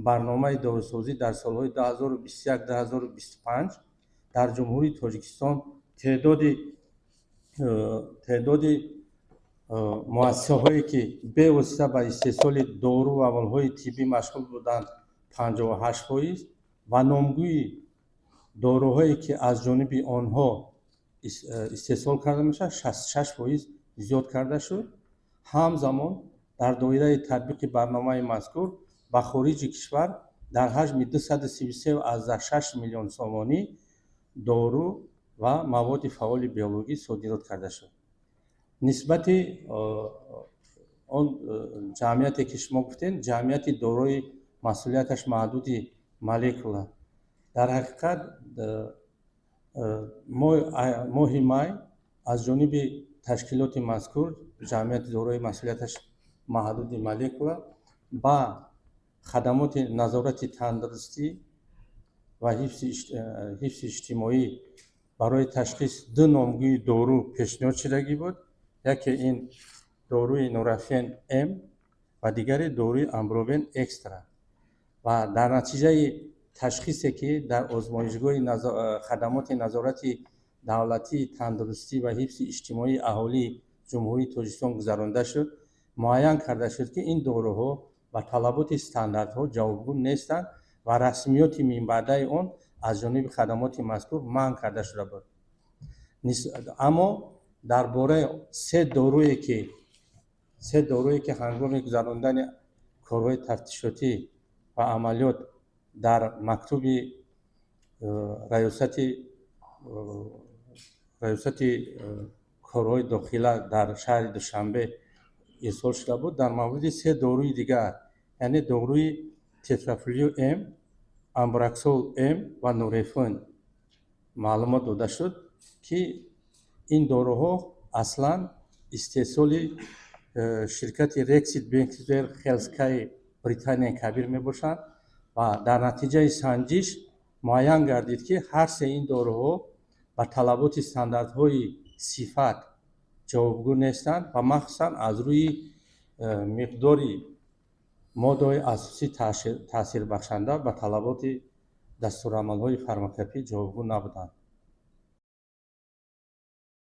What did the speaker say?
барномаи дорусозӣ дар солҳои 2021-2025 дар ҷумҳурии Тоҷикистон теъдоди муассисаҳое ки бевосита ба истеҳсоли дору ва амалҳои тиббӣ машғул буданд 58% ва номгӯи доруҳое ки аз ҷониби онҳо истеҳсол карда мешавад 66% зиёд карда шуд. ҳамзамон дар доираи татбиқи барномаи мазкур ба хориҷи кишвар дар ҳаҷми 233,6 миллион сомонӣ дору ва маводи фаъоли биологӣ содирот карда шуд. нисбати он ҷамъияте ки шумо гуфтед, ҷамъияти дорои масъулияташ маҳдуди молекула, дар ҳақиқат моҳи май аз ҷониби ташкилоти мазкур ҷамъияти дорои масъулияташ маҳдуди молекула ба хадамоти назорати тандурустӣ ва ҳифзи иҷтимоӣ барои ташхис ду номгӯи дору пешниҳод шудагӣ буд. яке ин доруи нурофен м ва дигаре доруи амбровен экстра. ва дар натиҷаи ташхисе ки дар озмоишгоҳи хадамоти назорати давлатии тандурустӣ ва ҳифзи иҷтимоии аҳолии ҷумҳурии Тоҷикистон гузаронда шуд, муайян карда шуд ки ин доруҳо ба талаботи стандартҳо ҷавобгӯ нестанд ва расмиёти минбаъдаи он аз ҷониби хадамоти мазкур манъ карда шуда буд. аммо дар бораи се доруе ки ҳангоми гузарондани корҳои тафтишотӣ ва амалиёт дар мактуби раёсати корҳои дохила дар шаҳри Душанбе ирсол шуда буд, дар мавриди се доруи дигар, яъне доруи тетрафлю м, амбраксол м ва нурефен маълумот дода шуд ки ин доруҳо аслан истеҳсоли ширкати Rexit Baxter Healthcare Британияи Кабир мебошанд ва дар натиҷаи санҷиш муайян гардид ки ҳар се ин доруҳо ба талаботи стандартҳои сифат ҷавобгӯ нестанд ва махсусан аз рӯи миқдори моддаҳои асосӣ таъсирбахшанда ба талаботи дастурамалҳои фармакопӣ ҷавобгӯ набуданд.